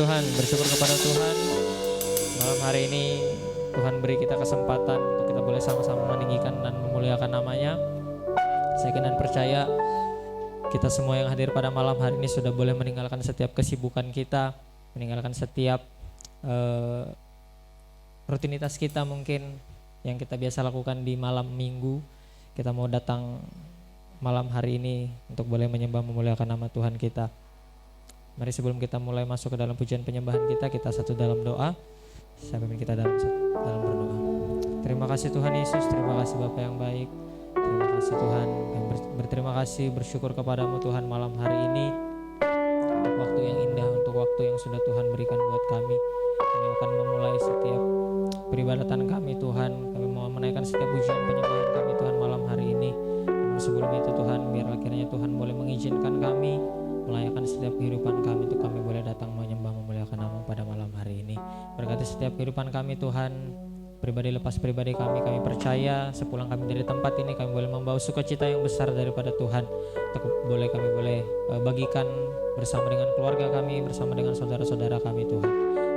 Tuhan, bersyukur kepada Tuhan. Malam hari ini Tuhan beri kita kesempatan untuk kita boleh sama-sama meninggikan dan memuliakan namanya. Saya yakin dan percaya kita semua yang hadir pada malam hari ini sudah boleh meninggalkan setiap kesibukan kita, meninggalkan setiap rutinitas kita mungkin yang kita biasa lakukan di malam minggu. Kita mau datang malam hari ini untuk boleh menyembah memuliakan nama Tuhan kita. Mari sebelum kita mulai masuk ke dalam pujian penyembahan kita satu dalam doa. Saya pimpin kita dalam berdoa. Terima kasih Tuhan Yesus, terima kasih Bapa yang baik. Terima kasih Tuhan, yang berterima kasih, bersyukur kepadamu Tuhan malam hari ini. Untuk waktu yang indah, untuk waktu yang sudah Tuhan berikan buat kami. Kami akan memulai setiap peribadatan kami Tuhan. Kami mau menaikkan setiap pujian penyembahan kami Tuhan malam hari ini. Namun sebelum itu Tuhan, biar akhirnya Tuhan boleh mengizinkan kami melayakan setiap kehidupan kami untuk kami boleh datang menyembah memuliakan nama pada malam hari ini. Berkati setiap kehidupan kami Tuhan, pribadi lepas pribadi kami percaya sepulang kami dari tempat ini kami boleh membawa sukacita yang besar daripada Tuhan. Untuk kami boleh bagikan bersama dengan keluarga kami, bersama dengan saudara-saudara kami Tuhan.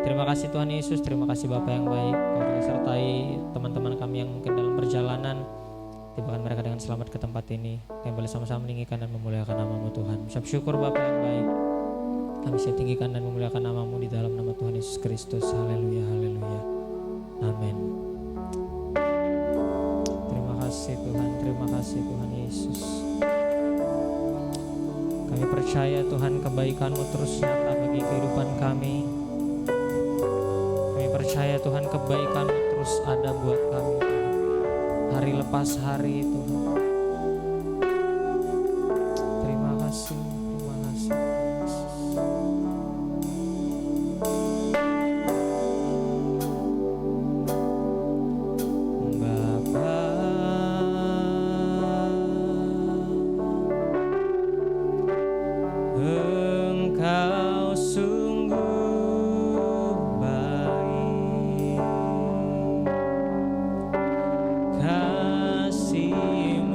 Terima kasih Tuhan Yesus, terima kasih Bapa yang baik. Kami sertai teman-teman kami yang mungkin dalam perjalanan, tibakan mereka dengan selamat ke tempat ini. Kami boleh sama-sama meninggikan dan memuliakan nama-Mu Tuhan. Ucap syukur Bapa yang baik. Kami saya tinggikan dan memuliakan nama-Mu di dalam nama Tuhan Yesus Kristus. Haleluya, haleluya. Amin. Terima kasih Tuhan, terima kasih Tuhan Yesus. Kami percaya Tuhan kebaikan-Mu terus nyata bagi kehidupan kami. Kami percaya Tuhan kebaikan-Mu terus ada buat kami Tuhan. Hari lepas hari Tuhan. Terima kasih, terima kasih Yesus. Bapa, Engkau sungguh baik, kasih-Mu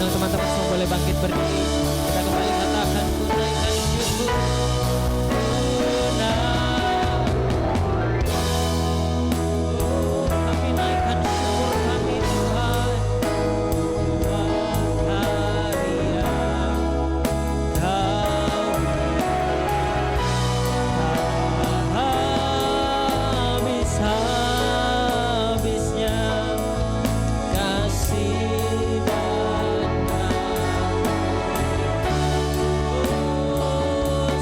undang teman-teman semua boleh bangkit berdiri. Kita kembali katakan ku naikkan syukur. Kami naikkan syukur kami Tuhan. Habis-habisnya kasih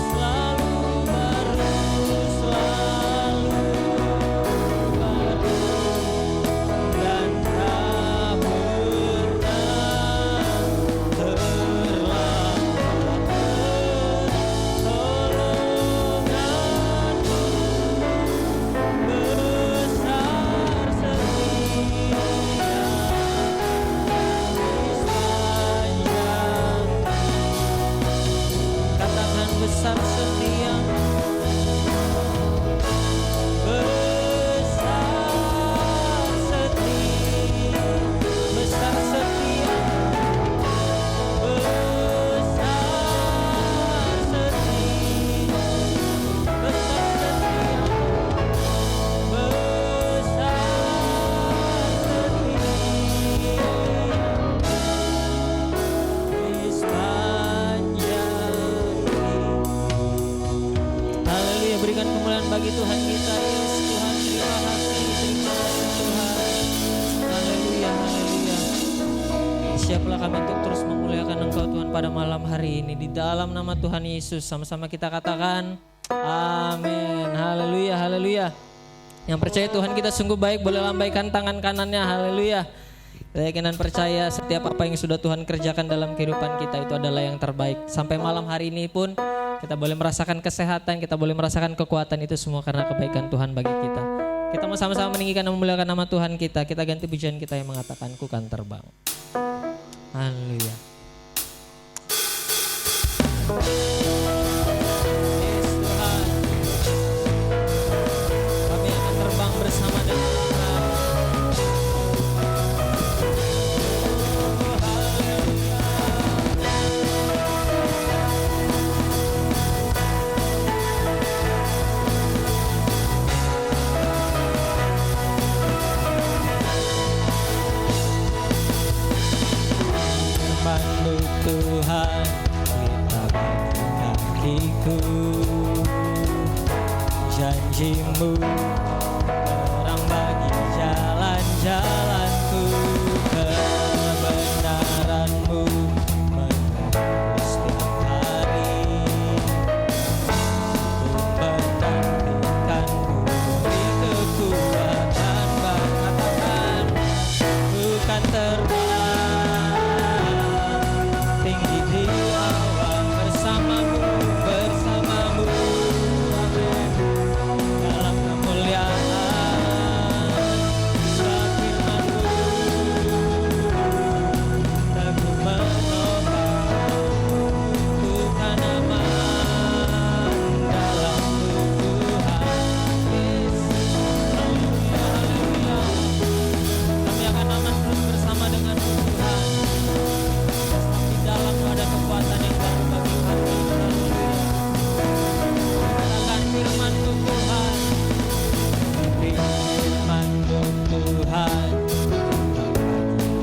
selalu baru, selalu baru, dan tak pernah terlambat. Pertolonganmu besar setia sepanjang. Katakan besar setia, besar setia, besar setia, besar setia, besar setia, besar setia di sepanjang. Haleluya, berikan kemuliaan bagi Tuhan kita. Yes Tuhan, terima kasih Tuhan. Haleluya, haleluya. Siaplah kami untuk terus memuliakan Engkau Tuhan pada malam hari ini. Di dalam nama Tuhan Yesus sama-sama kita katakan amin. Haleluya, haleluya. Yang percaya Tuhan kita sungguh baik boleh lambaikan tangan kanannya. Haleluya. Saya yakin dan percaya setiap apa yang sudah Tuhan kerjakan dalam kehidupan kita itu adalah yang terbaik. Sampai malam hari ini pun kita boleh merasakan kesehatan, kita boleh merasakan kekuatan, itu semua karena kebaikan Tuhan bagi kita. Kita mau sama-sama meninggikan dan memuliakan nama Tuhan kita. Kita ganti pujian kita yang mengatakan ku kan terbang. Haleluya. Yes Tuhan, kami akan terbang bersama dengan Tuhan. Firman-Mu Tuhan, kita bagi kakiku. Janji-Mu terang bagi jalan-jalanku. Kebenaran-Mu menerus setiap hari. Untuk menantikan-Mu beri kekuatan, mengatakan bukan terbang tinggi di awan bersamamu, bersamamu, amin. Dalam kemuliaan sebab firman-Mu teguh menopang, bukan aman dalam Tuhan. Yes. Haleluya, haleluya. Kami akan aman terus bersama dengan Tuhan. Di dalam ada kekuatan yang baru bagi kami. Haleluya. Katakan firman-Mu Tuhan, firman-Mu Tuhan,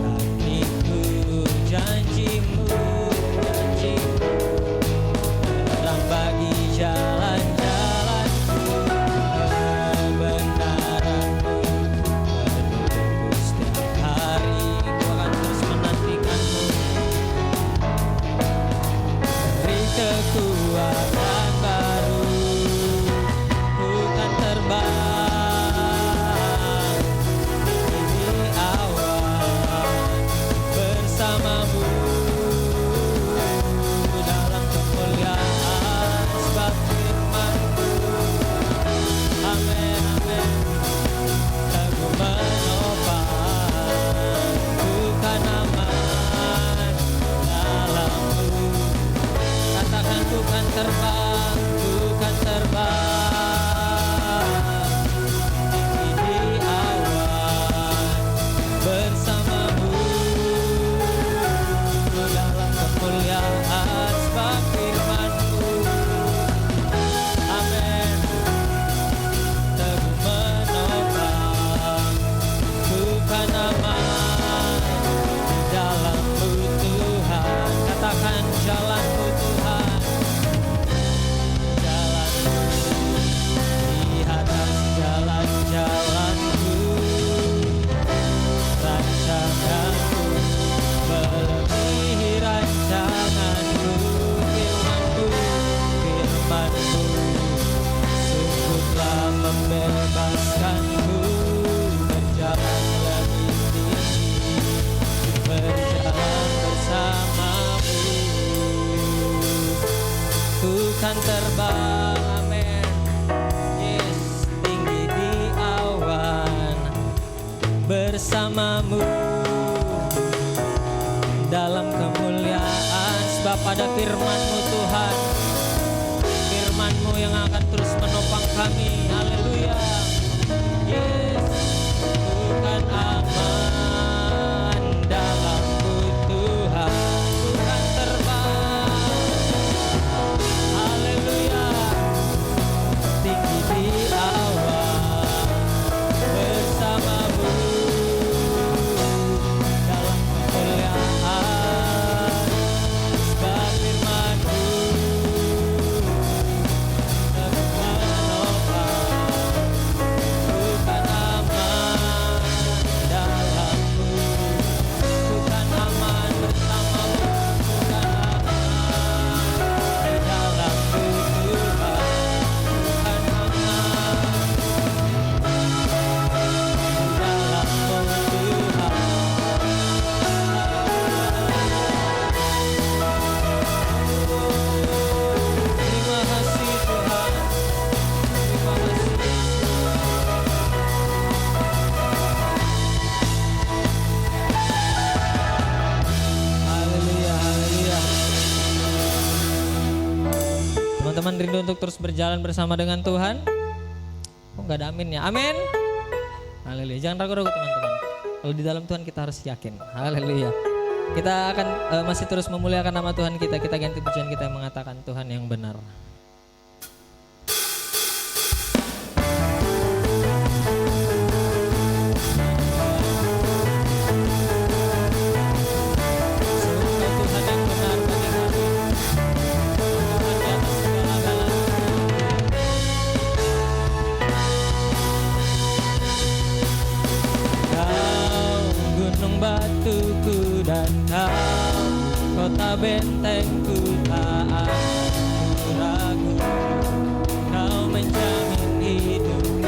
hatiku, janji-Mu, janji-Mu terang bagi jalan-jalanku. Kebenaran-Mu menuntutku setiap hari. Ku akan terus menantikan-Mu. Beri kekuatan baru, bukan terbang di awan bersamamu dalam kemuliaan sebab firman-Mu, amin, amin, teguh menopang, bukan aman dalam-Mu. Katakan bukan terbang, bukan terbang tinggi di awan bersamamu, kan terbang, amin. Yes, tinggi di awan bersamamu dalam kemuliaan. Sebab pada firman-Mu Tuhan, firman-Mu yang akan terus menopang kami. Haleluya. Yes, bukan aman dalamku Tuhan, bukan terbang. Haleluya. Tinggi di awan bersamamu dalam kemuliaan. Sebab firman-Mu terus menopang. Bukan aman dalammu, bukan aman bersamamu, bukan aman di dalamku Tuhan, bukan aman di dalammu Tuhan. Terima kasih Tuhan, terima kasih Yesus. Haleluya, haleluya. Teman-teman rindu untuk terus berjalan bersama dengan Tuhan? Oh nggak ada amin ya? Amin. Haleluya. Jangan ragu-ragu teman-teman. Kalau di dalam Tuhan kita harus yakin. Haleluya. Kita akan masih terus memuliakan nama Tuhan kita. Kita ganti pujian kita yang mengatakan Tuhan yang benar. Sungguh Tuhan yang benar bagi kami. Tuhan di atas segala-galanya. Kau gunung batuku dan kau kota bentengku, tak aku ragu. Kau menjamin hidupku,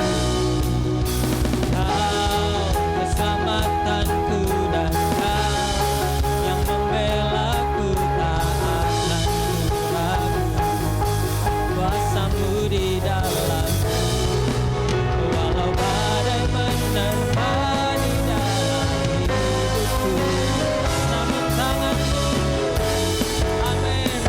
kau keselamatanku dan kau yang membelaku, tak akan ku ragu. Kuasa-Mu di dalamku, walau badai menerpa di dalam hidupku, namun tangan-Mu, amin,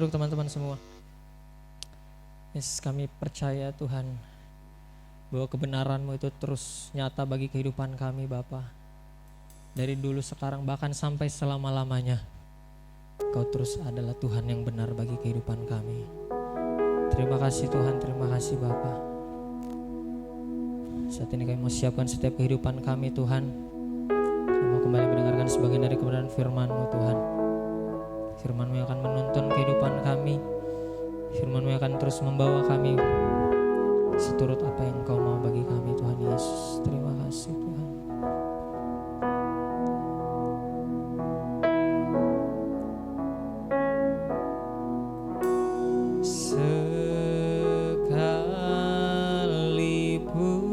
untuk teman-teman semua. Yes, kami percaya Tuhan bahwa kebenaran-Mu itu terus nyata bagi kehidupan kami Bapa. Dari dulu, sekarang, bahkan sampai selama-lamanya Kau terus adalah Tuhan yang benar bagi kehidupan kami. Terima kasih Tuhan, terima kasih Bapa. Saat ini kami mau siapkan setiap kehidupan kami Tuhan. Kami mau kembali mendengarkan sebagian dari kebenaran firman-Mu Tuhan. Firman-Mu yang akan menuntun kehidupan kami. Firman-Mu yang akan terus membawa kami seturut apa yang Kau mau bagi kami Tuhan Yesus. Terima kasih Tuhan. Ku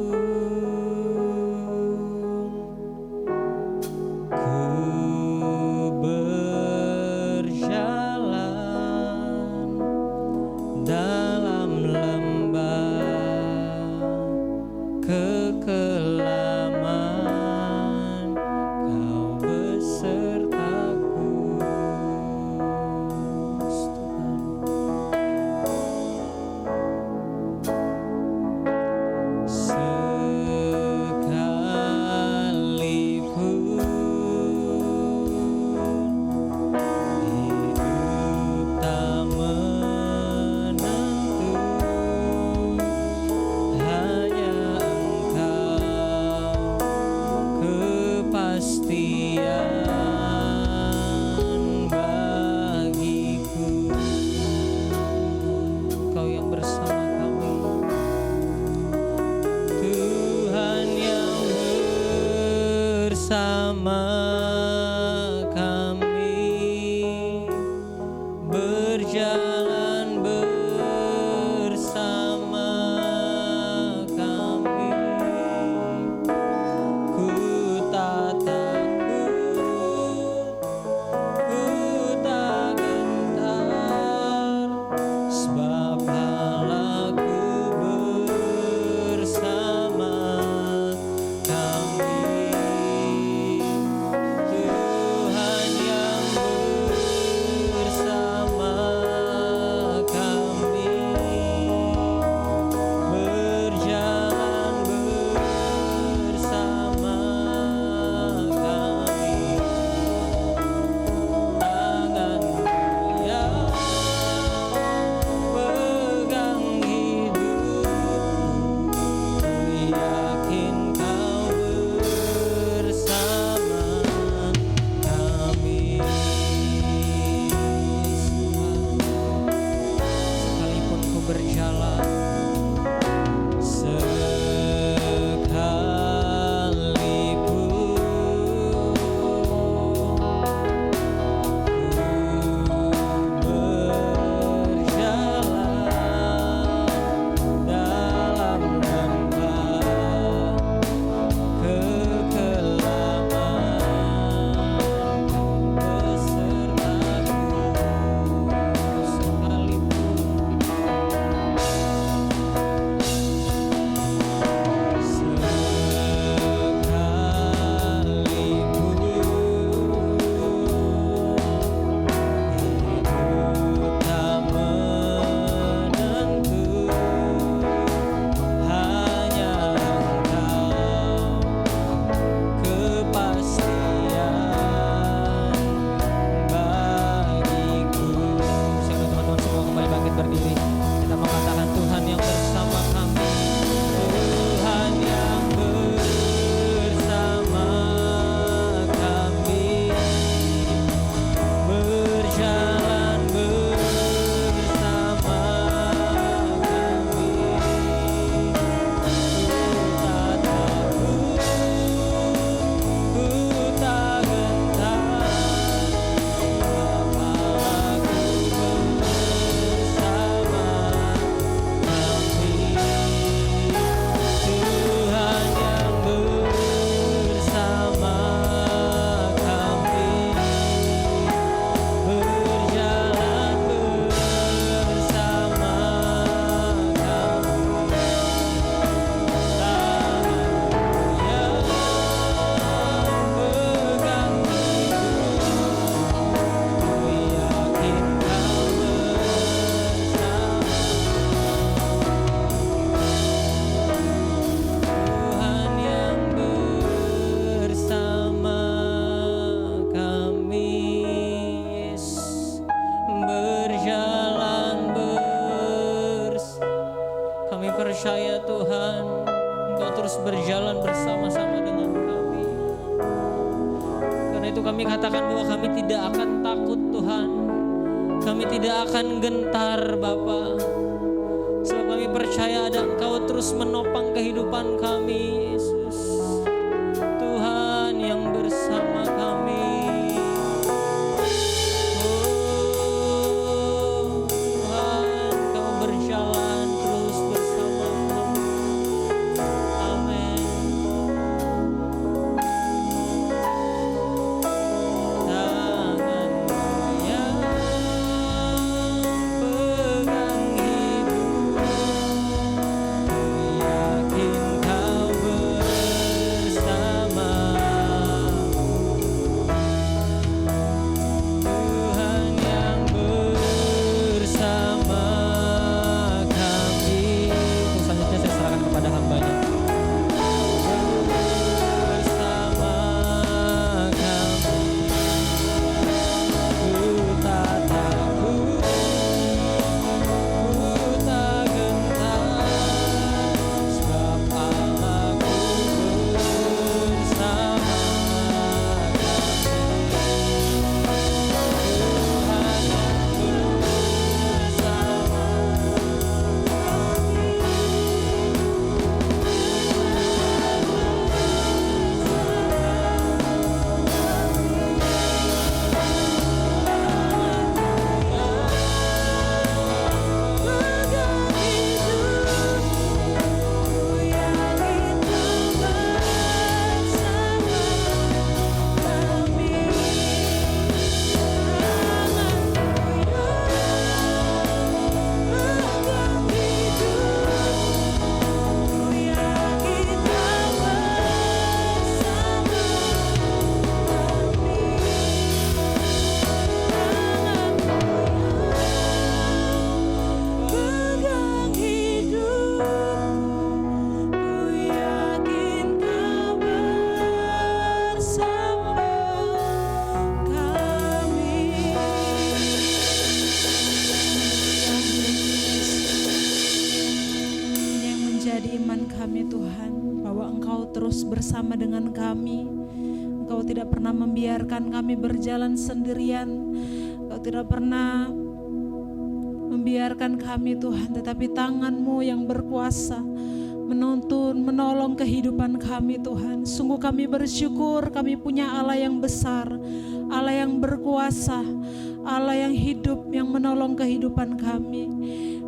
itu kami katakan bahwa kami tidak akan takut Tuhan. Kami tidak akan gentar Bapa. Sebab kami percaya ada Engkau terus menopang kehidupan kami Yesus. Tuhan yang bersama kami. Bersama dengan kami. Engkau tidak pernah membiarkan kami berjalan sendirian. Engkau tidak pernah membiarkan kami Tuhan, tetapi tangan-Mu yang berkuasa menuntun, menolong kehidupan kami Tuhan. Sungguh kami bersyukur kami punya Allah yang besar, Allah yang berkuasa, Allah yang hidup, yang menolong kehidupan kami.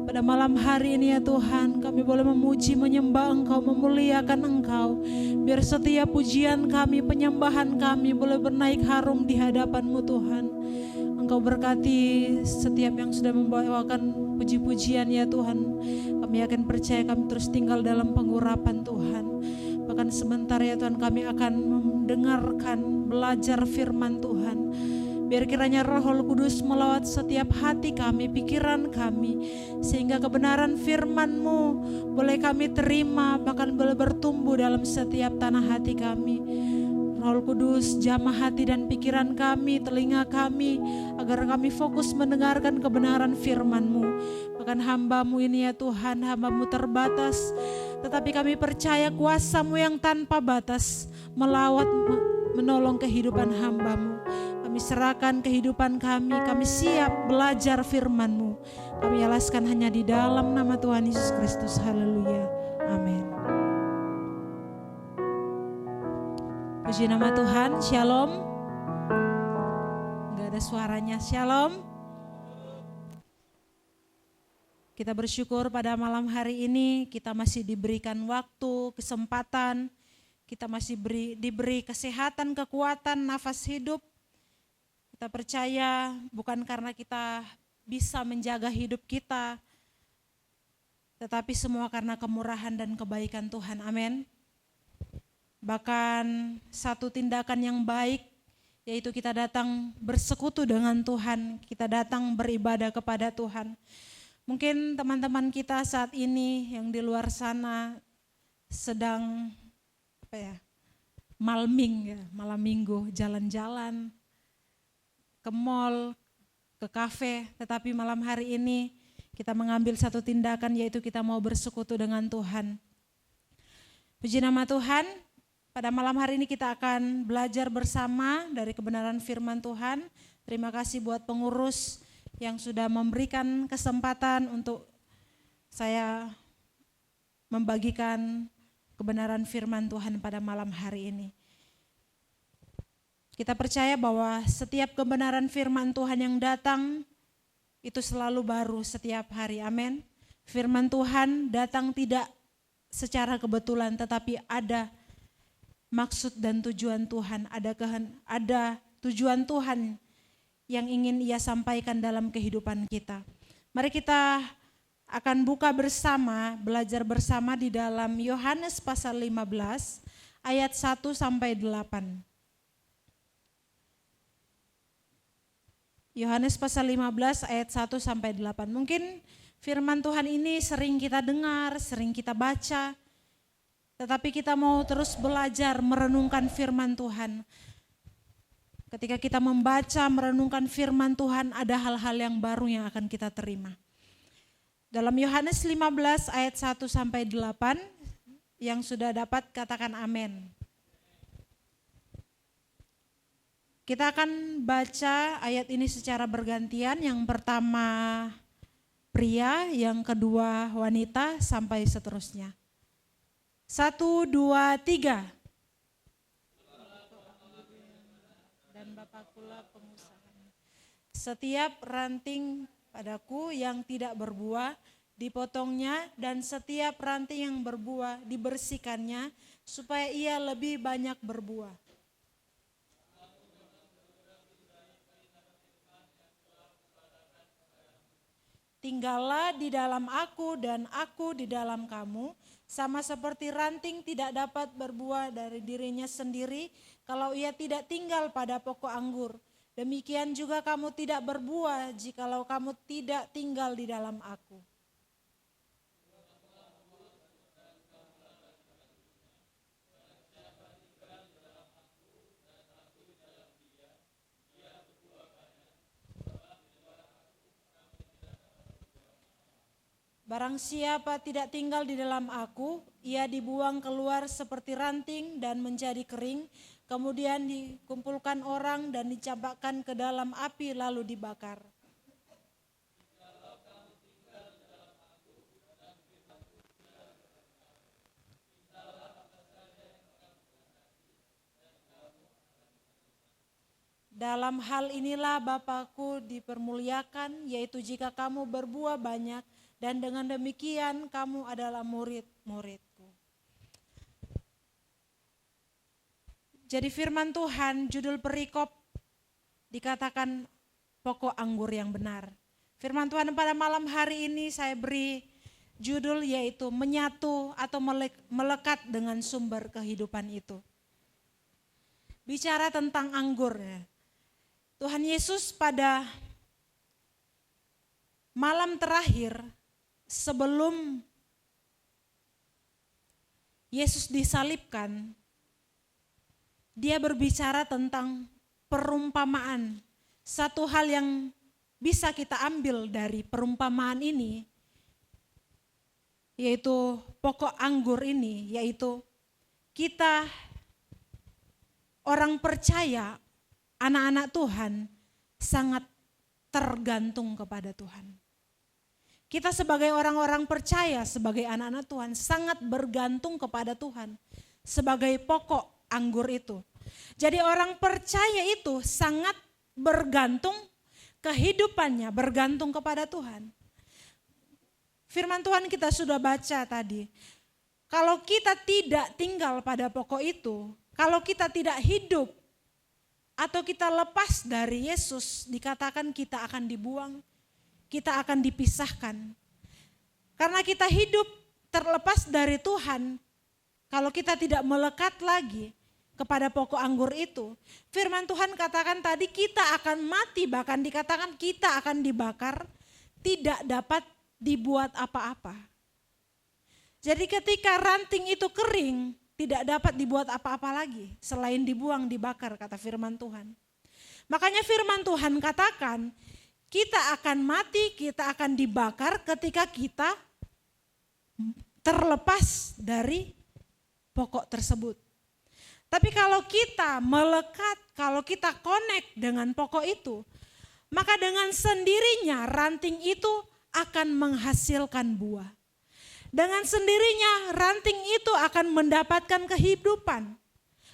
Pada malam hari ini ya Tuhan, kami boleh memuji, menyembah Engkau, memuliakan Engkau. Biar setiap pujian kami, penyembahan kami boleh bernaik harum di hadapan-Mu Tuhan. Engkau berkati setiap yang sudah membawakan puji-pujian ya Tuhan. Kami akan percaya kami terus tinggal dalam pengurapan Tuhan. Bahkan sebentar ya Tuhan kami akan mendengarkan, belajar firman Tuhan. Biar kiranya Roh Kudus melawat setiap hati kami, pikiran kami, sehingga kebenaran firman-Mu boleh kami terima, bahkan boleh bertumbuh dalam setiap tanah hati kami. Roh Kudus jamah hati dan pikiran kami, telinga kami, agar kami fokus mendengarkan kebenaran firman-Mu. Bahkan hamba-Mu ini ya Tuhan, hamba-Mu terbatas, tetapi kami percaya kuasa-Mu yang tanpa batas melawat, menolong kehidupan hamba-Mu. Kami serahkan kehidupan kami siap belajar firman-Mu. Kami alaskan hanya di dalam nama Tuhan Yesus Kristus. Haleluya. Amin. Puji nama Tuhan. Shalom. Gak ada suaranya. Shalom. Kita bersyukur pada malam hari ini kita masih diberikan waktu, kesempatan. Kita masih diberi kesehatan, kekuatan, nafas hidup. Kita percaya bukan karena kita bisa menjaga hidup kita, tetapi semua karena kemurahan dan kebaikan Tuhan. Amin. Bahkan satu tindakan yang baik, yaitu kita datang bersekutu dengan Tuhan, kita datang beribadah kepada Tuhan. Mungkin teman-teman kita saat ini yang di luar sana sedang malming ya, malam minggu, jalan-jalan ke mall, ke kafe, tetapi malam hari ini kita mengambil satu tindakan, yaitu kita mau bersekutu dengan Tuhan. Puji nama Tuhan. Pada malam hari ini kita akan belajar bersama dari kebenaran firman Tuhan. Terima kasih buat pengurus yang sudah memberikan kesempatan untuk saya membagikan kebenaran firman Tuhan pada malam hari ini. Kita percaya bahwa setiap kebenaran firman Tuhan yang datang itu selalu baru setiap hari. Amin. Firman Tuhan datang tidak secara kebetulan, tetapi ada maksud dan tujuan Tuhan, ada tujuan Tuhan yang ingin Ia sampaikan dalam kehidupan kita. Mari kita akan buka bersama, belajar bersama di dalam Yohanes pasal 15 ayat 1 sampai 8. Yohanes pasal 15 ayat 1 sampai 8. Mungkin firman Tuhan ini sering kita dengar, sering kita baca, tetapi kita mau terus belajar merenungkan firman Tuhan. Ketika kita membaca, merenungkan firman Tuhan, ada hal-hal yang baru yang akan kita terima. Dalam Yohanes 15 ayat 1 sampai 8, yang sudah dapat katakan amin. Kita akan baca ayat ini secara bergantian, yang pertama pria, yang kedua wanita, sampai seterusnya. 1, 2, 3. Dan Bapakkulah pengusahanya. Setiap ranting padaku yang tidak berbuah dipotongnya, dan setiap ranting yang berbuah dibersihkannya, supaya ia lebih banyak berbuah. Tinggallah di dalam aku dan aku di dalam kamu, sama seperti ranting tidak dapat berbuah dari dirinya sendiri kalau ia tidak tinggal pada pokok anggur. Demikian juga kamu tidak berbuah jikalau kamu tidak tinggal di dalam aku. Barang siapa tidak tinggal di dalam aku, ia dibuang keluar seperti ranting dan menjadi kering, kemudian dikumpulkan orang dan dicampakkan ke dalam api lalu dibakar. Dalam hal inilah Bapakku dipermuliakan, yaitu jika kamu berbuah banyak, dan dengan demikian kamu adalah murid-muridku. Jadi firman Tuhan, judul perikop dikatakan pokok anggur yang benar. Firman Tuhan pada malam hari ini saya beri judul yaitu menyatu atau melekat dengan sumber kehidupan itu. Bicara tentang anggur. Tuhan Yesus pada malam terakhir sebelum Yesus disalibkan, dia berbicara tentang perumpamaan. Satu hal yang bisa kita ambil dari perumpamaan ini, yaitu pokok anggur ini, yaitu kita orang percaya, anak-anak Tuhan sangat tergantung kepada Tuhan. Kita sebagai orang-orang percaya, sebagai anak-anak Tuhan, sangat bergantung kepada Tuhan sebagai pokok anggur itu. Jadi orang percaya itu sangat bergantung, kehidupannya bergantung kepada Tuhan. Firman Tuhan kita sudah baca tadi. Kalau kita tidak tinggal pada pokok itu, kalau kita tidak hidup atau kita lepas dari Yesus, dikatakan kita akan dibuang, kita akan dipisahkan. Karena kita hidup terlepas dari Tuhan, kalau kita tidak melekat lagi kepada pokok anggur itu, firman Tuhan katakan tadi kita akan mati, bahkan dikatakan kita akan dibakar, tidak dapat dibuat apa-apa. Jadi ketika ranting itu kering, tidak dapat dibuat apa-apa lagi selain dibuang, dibakar, kata firman Tuhan. Makanya firman Tuhan katakan kita akan mati, kita akan dibakar ketika kita terlepas dari pokok tersebut. Tapi kalau kita melekat, kalau kita connect dengan pokok itu, maka dengan sendirinya ranting itu akan menghasilkan buah. Dengan sendirinya ranting itu akan mendapatkan kehidupan,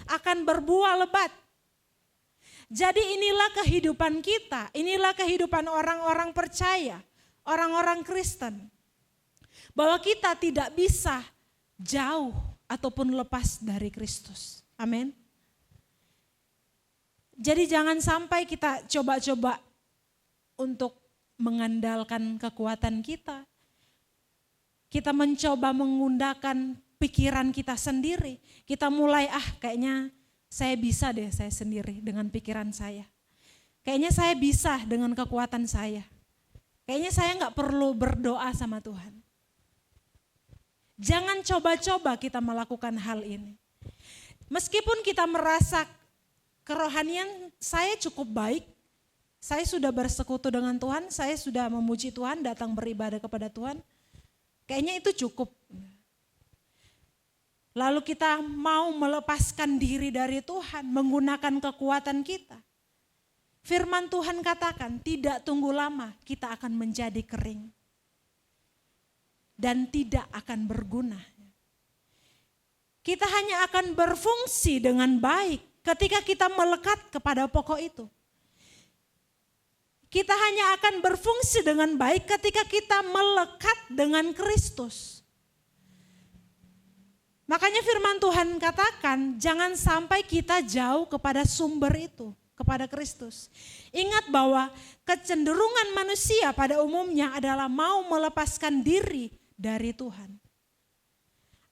akan berbuah lebat. Jadi inilah kehidupan kita, inilah kehidupan orang-orang percaya, orang-orang Kristen. Bahwa kita tidak bisa jauh ataupun lepas dari Kristus. Amin. Jadi jangan sampai kita coba-coba untuk mengandalkan kekuatan kita. Kita mencoba menggunakan pikiran kita sendiri. Kita mulai kayaknya saya bisa deh saya sendiri dengan pikiran saya. Kayaknya saya bisa dengan kekuatan saya. Kayaknya saya gak perlu berdoa sama Tuhan. Jangan coba-coba kita melakukan hal ini. Meskipun kita merasa kerohanian saya cukup baik, saya sudah bersekutu dengan Tuhan, saya sudah memuji Tuhan, datang beribadah kepada Tuhan, kayaknya itu cukup. Lalu kita mau melepaskan diri dari Tuhan, menggunakan kekuatan kita. Firman Tuhan katakan, tidak tunggu lama kita akan menjadi kering. Dan tidak akan berguna. Kita hanya akan berfungsi dengan baik ketika kita melekat kepada pokok itu. Kita hanya akan berfungsi dengan baik ketika kita melekat dengan Kristus. Makanya firman Tuhan katakan jangan sampai kita jauh kepada sumber itu, kepada Kristus. Ingat bahwa kecenderungan manusia pada umumnya adalah mau melepaskan diri dari Tuhan.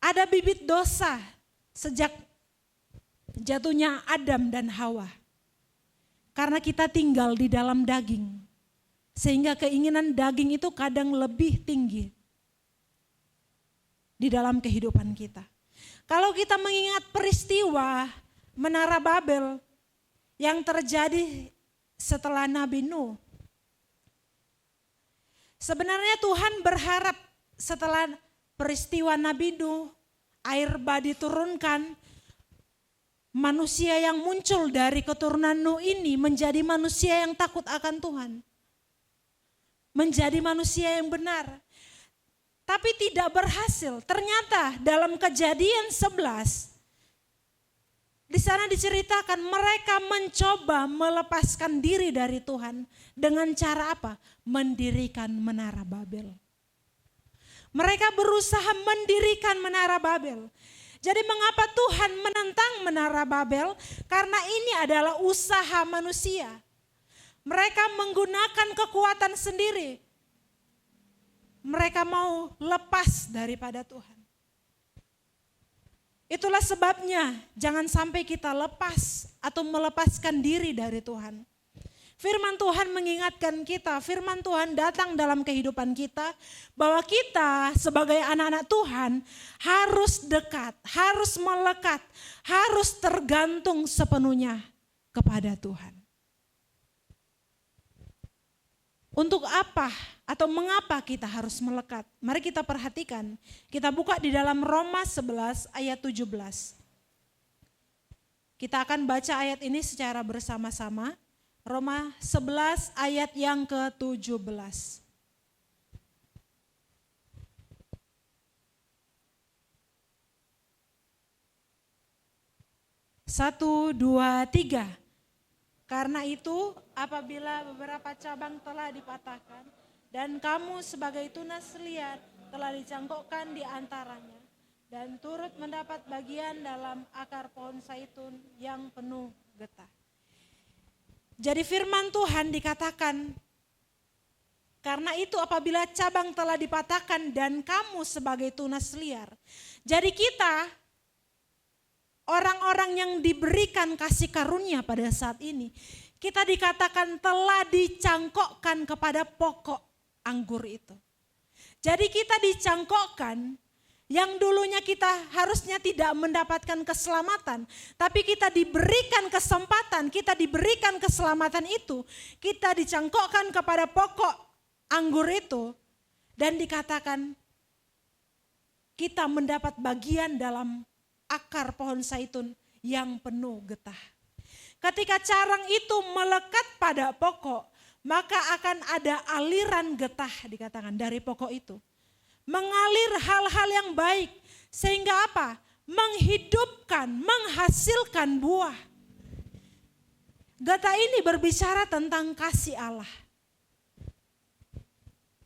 Ada bibit dosa sejak jatuhnya Adam dan Hawa. Karena kita tinggal di dalam daging. Sehingga keinginan daging itu kadang lebih tinggi di dalam kehidupan kita. Kalau kita mengingat peristiwa Menara Babel yang terjadi setelah Nabi Nuh. Sebenarnya Tuhan berharap setelah peristiwa Nabi Nuh, air bah diturunkan, manusia yang muncul dari keturunan Nuh ini menjadi manusia yang takut akan Tuhan. Menjadi manusia yang benar. Tapi tidak berhasil. Ternyata dalam Kejadian 11, di sana diceritakan mereka mencoba melepaskan diri dari Tuhan. Dengan cara apa? Mendirikan Menara Babel. Mereka berusaha mendirikan Menara Babel. Jadi mengapa Tuhan menentang Menara Babel? Karena ini adalah usaha manusia. Mereka menggunakan kekuatan sendiri. Mereka mau lepas daripada Tuhan. Itulah sebabnya jangan sampai kita lepas atau melepaskan diri dari Tuhan. Firman Tuhan mengingatkan kita, firman Tuhan datang dalam kehidupan kita bahwa kita sebagai anak-anak Tuhan harus dekat, harus melekat, harus tergantung sepenuhnya kepada Tuhan. Untuk apa atau mengapa kita harus melekat? Mari kita perhatikan. Kita buka di dalam Roma 11 ayat 17. Kita akan baca ayat ini secara bersama-sama. Roma 11 ayat yang ke-17. 1, 2, 3. Karena itu apabila beberapa cabang telah dipatahkan dan kamu sebagai tunas liar telah dicangkokkan di antaranya dan turut mendapat bagian dalam akar pohon zaitun yang penuh getah. Jadi firman Tuhan dikatakan, karena itu apabila cabang telah dipatahkan dan kamu sebagai tunas liar. Jadi kita, orang-orang yang diberikan kasih karunia pada saat ini, kita dikatakan telah dicangkokkan kepada pokok anggur itu. Jadi kita dicangkokkan. Yang dulunya kita harusnya tidak mendapatkan keselamatan. Tapi kita diberikan kesempatan, kita diberikan keselamatan itu. Kita dicangkokkan kepada pokok anggur itu. Dan dikatakan kita mendapat bagian dalam akar pohon zaitun yang penuh getah. Ketika carang itu melekat pada pokok, maka akan ada aliran getah dikatakan dari pokok itu. Mengalir hal-hal yang baik sehingga apa? Menghidupkan, menghasilkan buah. Getah ini berbicara tentang kasih Allah.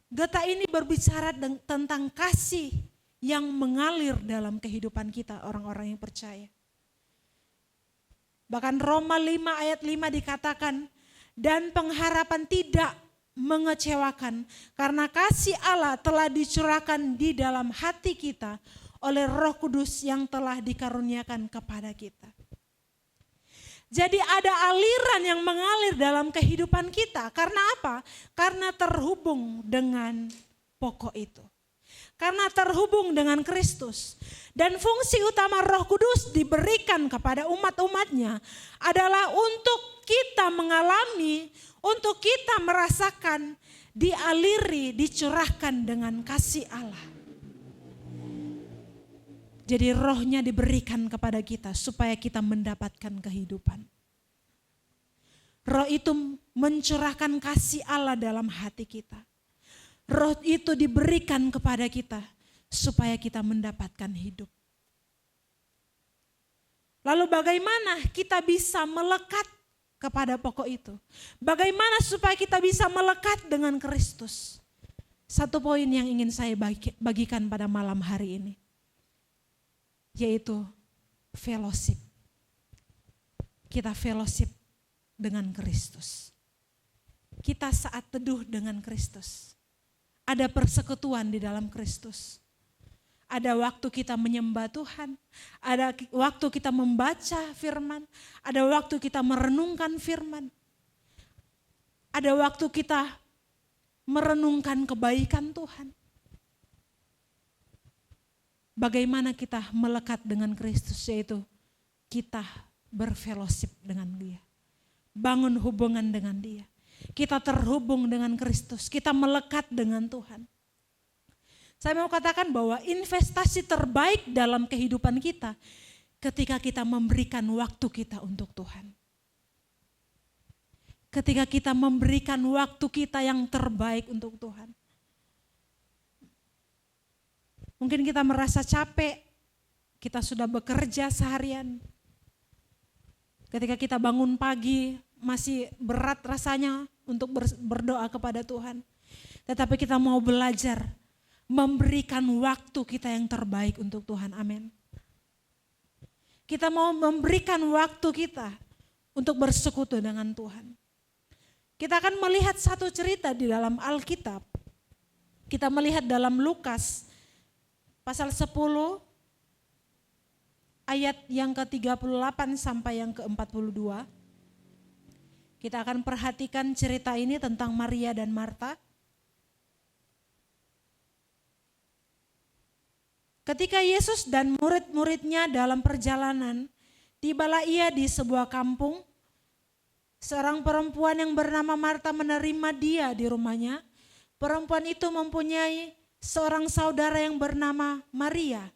Getah ini berbicara tentang kasih yang mengalir dalam kehidupan kita orang-orang yang percaya. Bahkan Roma 5 ayat 5 dikatakan, dan pengharapan tidak mengecewakan karena kasih Allah telah dicurahkan di dalam hati kita oleh Roh Kudus yang telah dikaruniakan kepada kita. Jadi ada aliran yang mengalir dalam kehidupan kita. Karena apa? Karena terhubung dengan pokok itu. Karena terhubung dengan Kristus. Dan fungsi utama Roh Kudus diberikan kepada umat-umatnya adalah untuk kita mengalami, untuk kita merasakan, dialiri, dicurahkan dengan kasih Allah. Jadi rohnya diberikan kepada kita supaya kita mendapatkan kehidupan. Roh itu mencurahkan kasih Allah dalam hati kita. Roh itu diberikan kepada kita supaya kita mendapatkan hidup. Lalu bagaimana kita bisa melekat kepada pokok itu? Bagaimana supaya kita bisa melekat dengan Kristus? Satu poin yang ingin saya bagikan pada malam hari ini, yaitu fellowship. Kita fellowship dengan Kristus. Kita saat teduh dengan Kristus. Ada persekutuan di dalam Kristus. Ada waktu kita menyembah Tuhan. Ada waktu kita membaca firman. Ada waktu kita merenungkan firman. Ada waktu kita merenungkan kebaikan Tuhan. Bagaimana kita melekat dengan Kristus, yaitu kita berfellowship dengan Dia. Bangun hubungan dengan Dia. Kita terhubung dengan Kristus, kita melekat dengan Tuhan. Saya mau katakan bahwa investasi terbaik dalam kehidupan kita ketika kita memberikan waktu kita untuk Tuhan. Ketika kita memberikan waktu kita yang terbaik untuk Tuhan. Mungkin kita merasa capek, kita sudah bekerja seharian. Ketika kita bangun pagi, masih berat rasanya untuk berdoa kepada Tuhan. Tetapi kita mau belajar memberikan waktu kita yang terbaik untuk Tuhan. Amin. Kita mau memberikan waktu kita untuk bersekutu dengan Tuhan. Kita akan melihat satu cerita di dalam Alkitab. Kita melihat dalam Lukas pasal 10 ayat yang ke-38 sampai yang ke-42. Kita akan perhatikan cerita ini tentang Maria dan Marta. Ketika Yesus dan murid-muridnya dalam perjalanan, tibalah ia di sebuah kampung. Seorang perempuan yang bernama Marta menerima dia di rumahnya. Perempuan itu mempunyai seorang saudara yang bernama Maria.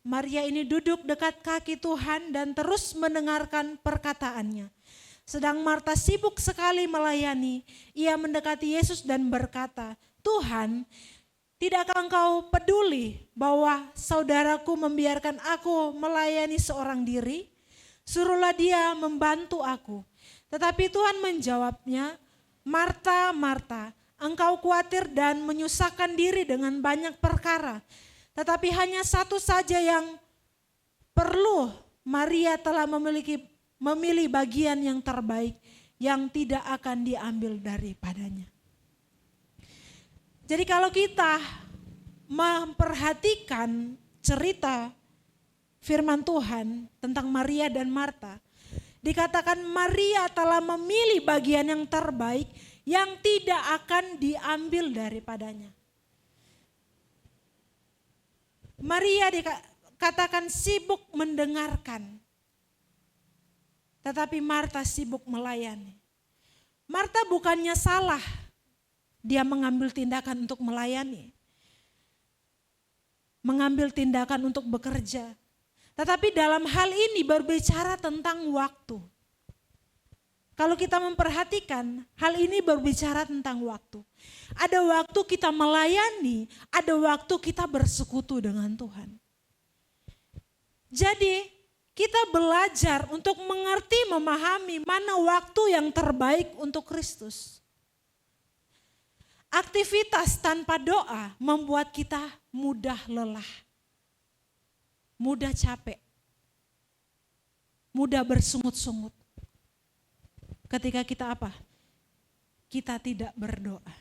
Maria ini duduk dekat kaki Tuhan dan terus mendengarkan perkataannya. Sedang Marta sibuk sekali melayani. Ia mendekati Yesus dan berkata, "Tuhan, tidakkah engkau peduli bahwa saudaraku membiarkan aku melayani seorang diri? Suruhlah dia membantu aku." Tetapi Tuhan menjawabnya, "Marta, Marta, engkau khawatir dan menyusahkan diri dengan banyak perkara. Tetapi hanya satu saja yang perlu. Maria telah memilih bagian yang terbaik yang tidak akan diambil daripadanya." Jadi kalau kita memperhatikan cerita firman Tuhan tentang Maria dan Marta, dikatakan Maria telah memilih bagian yang terbaik yang tidak akan diambil daripadanya. Maria dikatakan sibuk mendengarkan, tetapi Marta sibuk melayani. Marta bukannya salah, dia mengambil tindakan untuk melayani. Mengambil tindakan untuk bekerja. Tetapi dalam hal ini berbicara tentang waktu. Kalau kita memperhatikan, hal ini berbicara tentang waktu. Ada waktu kita melayani, ada waktu kita bersekutu dengan Tuhan. Jadi kita belajar untuk mengerti, memahami mana waktu yang terbaik untuk Kristus. Aktivitas tanpa doa membuat kita mudah lelah, mudah capek, mudah bersungut-sungut. Ketika kita apa? Kita tidak berdoa.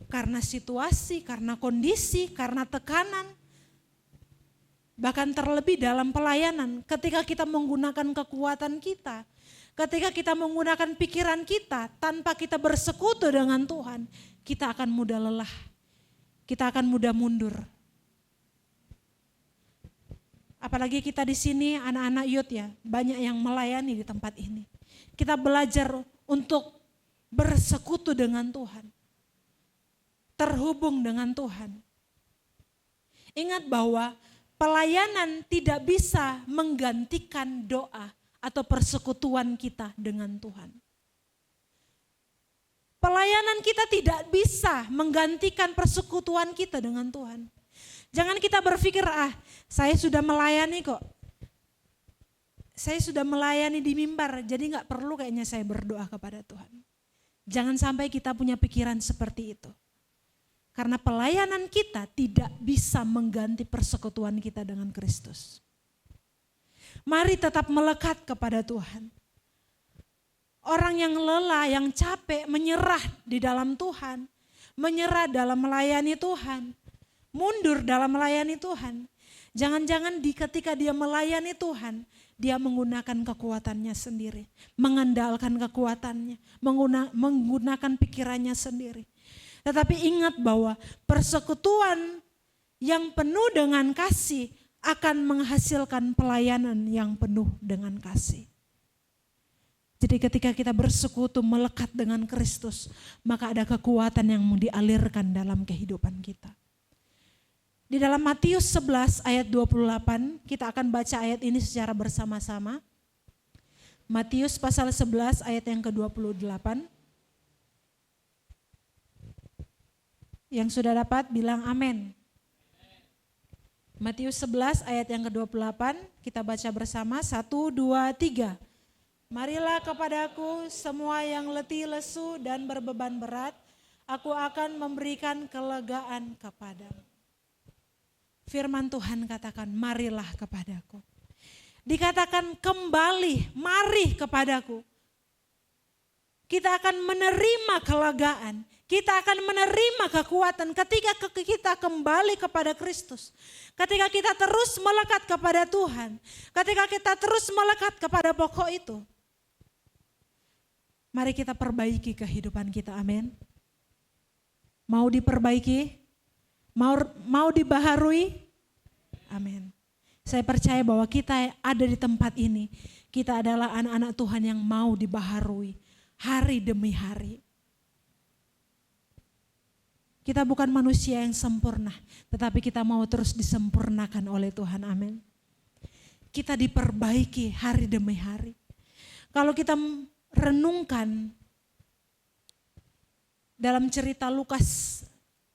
Karena situasi, karena kondisi, karena tekanan. Bahkan terlebih dalam pelayanan, ketika kita menggunakan kekuatan kita, ketika kita menggunakan pikiran kita, tanpa kita bersekutu dengan Tuhan, kita akan mudah lelah. Kita akan mudah mundur. Apalagi kita di sini anak-anak youth ya, banyak yang melayani di tempat ini. Kita belajar untuk bersekutu dengan Tuhan. Terhubung dengan Tuhan. Ingat bahwa pelayanan tidak bisa menggantikan doa atau persekutuan kita dengan Tuhan. Pelayanan kita tidak bisa menggantikan persekutuan kita dengan Tuhan. Jangan kita berpikir, saya sudah melayani kok. Saya sudah melayani di mimbar, jadi gak perlu kayaknya saya berdoa kepada Tuhan. Jangan sampai kita punya pikiran seperti itu. Karena pelayanan kita tidak bisa mengganti persekutuan kita dengan Kristus. Mari tetap melekat kepada Tuhan. Orang yang lelah, yang capek, menyerah di dalam Tuhan. Menyerah dalam melayani Tuhan. Mundur dalam melayani Tuhan. Jangan-jangan ketika dia melayani Tuhan, dia menggunakan kekuatannya sendiri. Mengandalkan kekuatannya. Menggunakan pikirannya sendiri. Tetapi ingat bahwa persekutuan yang penuh dengan kasih akan menghasilkan pelayanan yang penuh dengan kasih. Jadi ketika kita bersekutu melekat dengan Kristus, maka ada kekuatan yang mau dialirkan dalam kehidupan kita. Di dalam Matius 11 ayat 28, kita akan baca ayat ini secara bersama-sama. Matius pasal 11 ayat yang ke-28. Yang sudah dapat bilang amin. Matius 11 ayat yang ke-28, kita baca bersama, 1, 2, 3. Marilah kepadaku semua yang letih lesu dan berbeban berat, aku akan memberikan kelegaan kepadamu. Firman Tuhan katakan, marilah kepadaku. Dikatakan kembali, mari kepadaku. Kita akan menerima kelegaan. Kita akan menerima kekuatan ketika kita kembali kepada Kristus. Ketika kita terus melekat kepada Tuhan. Ketika kita terus melekat kepada pokok itu. Mari kita perbaiki kehidupan kita, amin. Mau diperbaiki? Mau dibaharui? Amin. Saya percaya bahwa kita ada di tempat ini. Kita adalah anak-anak Tuhan yang mau dibaharui. Hari demi hari. Kita bukan manusia yang sempurna, tetapi kita mau terus disempurnakan oleh Tuhan, amin. Kita diperbaiki hari demi hari. Kalau kita renungkan dalam cerita Lukas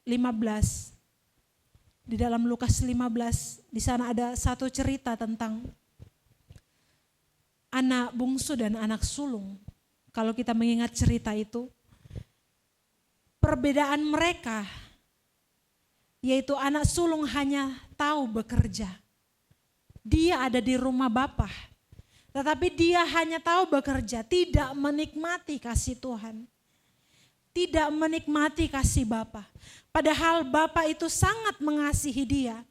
15, di dalam Lukas 15, di sana ada satu cerita tentang anak bungsu dan anak sulung. Kalau kita mengingat cerita itu, perbedaan mereka, yaitu anak sulung hanya tahu bekerja. Dia ada di rumah Bapa, tetapi dia hanya tahu bekerja, tidak menikmati kasih Tuhan. Tidak menikmati kasih Bapa. Padahal Bapa itu sangat mengasihi dia.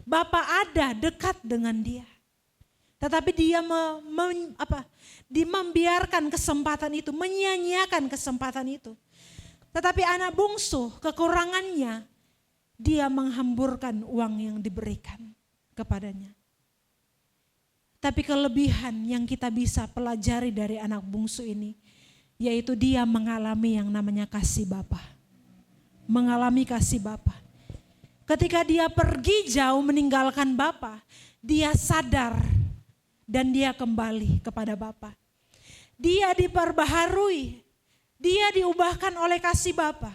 Bapa ada dekat dengan dia. Tetapi dia membiarkan kesempatan itu, menyia-nyiakan kesempatan itu. Tetapi anak bungsu, kekurangannya, dia menghamburkan uang yang diberikan kepadanya. Tapi kelebihan yang kita bisa pelajari dari anak bungsu ini, yaitu dia mengalami yang namanya kasih Bapa. Mengalami kasih Bapa. Ketika dia pergi jauh meninggalkan Bapa, dia sadar dan dia kembali kepada Bapa. Dia diperbaharui, dia diubahkan oleh kasih Bapa.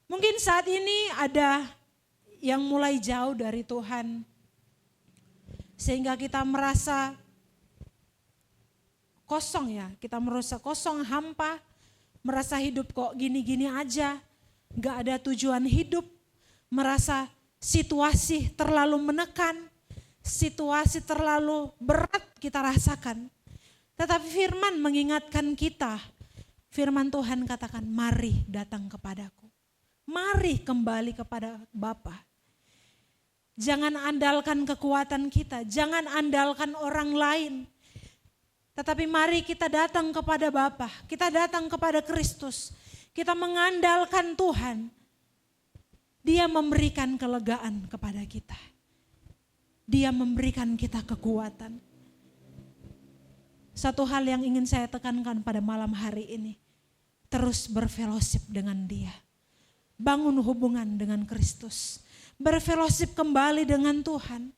Mungkin saat ini ada yang mulai jauh dari Tuhan, sehingga kita merasa kosong ya, kita merasa kosong, hampa, merasa hidup kok gini-gini aja, gak ada tujuan hidup, merasa situasi terlalu menekan, situasi terlalu berat kita rasakan. Tetapi firman mengingatkan kita, firman Tuhan katakan, mari datang kepadaku, mari kembali kepada Bapa. Jangan andalkan kekuatan kita, jangan andalkan orang lain. Tetapi mari kita datang kepada Bapa, kita datang kepada Kristus, kita mengandalkan Tuhan. Dia memberikan kelegaan kepada kita. Dia memberikan kita kekuatan. Satu hal yang ingin saya tekankan pada malam hari ini, terus berfellowship dengan Dia. Bangun hubungan dengan Kristus, berfellowship kembali dengan Tuhan.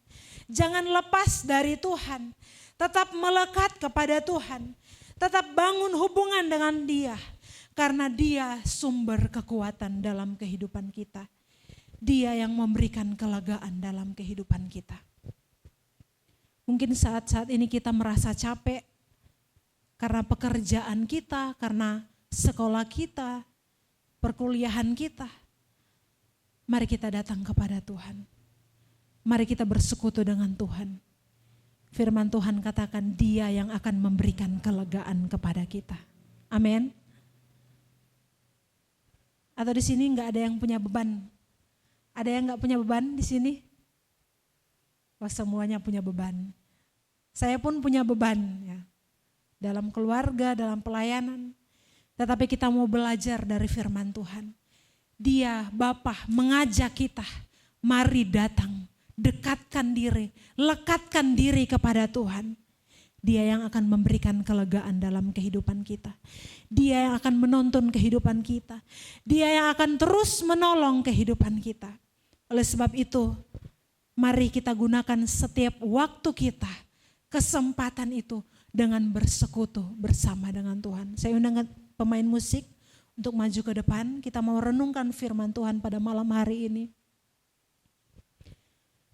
Jangan lepas dari Tuhan. Tetap melekat kepada Tuhan. Tetap bangun hubungan dengan Dia. Karena Dia sumber kekuatan dalam kehidupan kita. Dia yang memberikan kelegaan dalam kehidupan kita. Mungkin saat-saat ini kita merasa capek. Karena pekerjaan kita, karena sekolah kita, perkuliahan kita. Mari kita datang kepada Tuhan. Mari kita bersekutu dengan Tuhan. Firman Tuhan katakan Dia yang akan memberikan kelegaan kepada kita. Amin. Atau di sini nggak ada yang punya beban? Ada yang nggak punya beban di sini? Wah, semuanya punya beban. Saya pun punya beban ya. Dalam keluarga, dalam pelayanan. Tetapi kita mau belajar dari firman Tuhan. Dia Bapa mengajak kita, mari datang. Dekatkan diri, lekatkan diri kepada Tuhan. Dia yang akan memberikan kelegaan dalam kehidupan kita. Dia yang akan menuntun kehidupan kita. Dia yang akan terus menolong kehidupan kita. Oleh sebab itu, mari kita gunakan setiap waktu kita, kesempatan itu dengan bersekutu bersama dengan Tuhan. Saya undang pemain musik untuk maju ke depan. Kita mau renungkan firman Tuhan pada malam hari ini.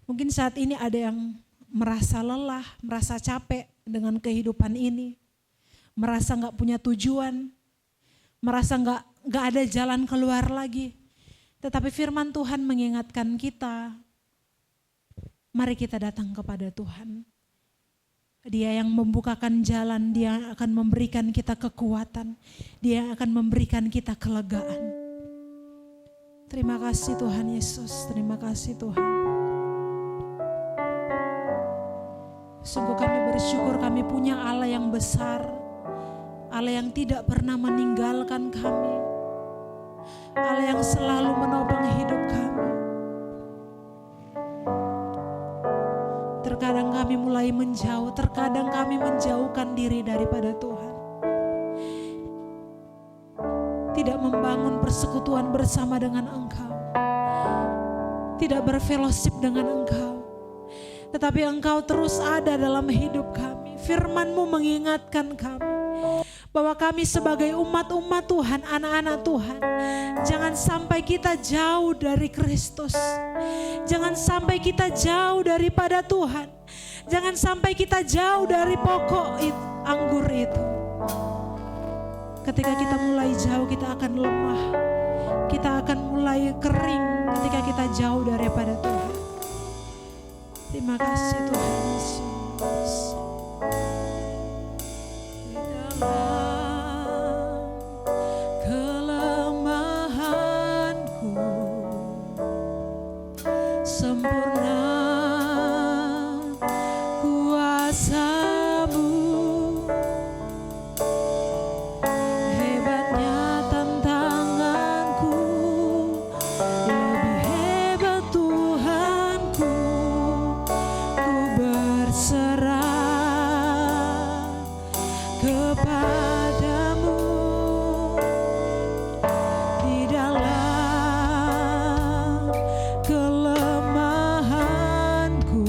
Mungkin saat ini ada yang merasa lelah, merasa capek dengan kehidupan ini. Merasa gak punya tujuan, merasa gak ada jalan keluar lagi. Tetapi firman Tuhan mengingatkan kita, mari kita datang kepada Tuhan. Dia yang membukakan jalan, Dia yang akan memberikan kita kekuatan, Dia yang akan memberikan kita kelegaan. Terima kasih Tuhan Yesus, terima kasih Tuhan. Sungguh kami bersyukur kami punya Allah yang besar, Allah yang tidak pernah meninggalkan kami, Allah yang selalu menopang hidup kami. Terkadang kami mulai menjauh, terkadang kami menjauhkan diri daripada Tuhan. Tidak membangun persekutuan bersama dengan Engkau, tidak berfellowship dengan Engkau. Tetapi Engkau terus ada dalam hidup kami. Firman-Mu mengingatkan kami bahwa kami sebagai umat-umat Tuhan, anak-anak Tuhan, jangan sampai kita jauh dari Kristus. Jangan sampai kita jauh daripada Tuhan. Jangan sampai kita jauh dari pokok anggur itu. Ketika kita mulai jauh, kita akan lemah. Kita akan mulai kering ketika kita jauh daripada Tuhan. Terima kasih Tuhan Yesus. Di dalam kelemahanku sempurna kuasa-Mu. Hebatnya tantanganku, lebih hebat Tuhanku. Berserah kepada-Mu di dalam kelemahanku.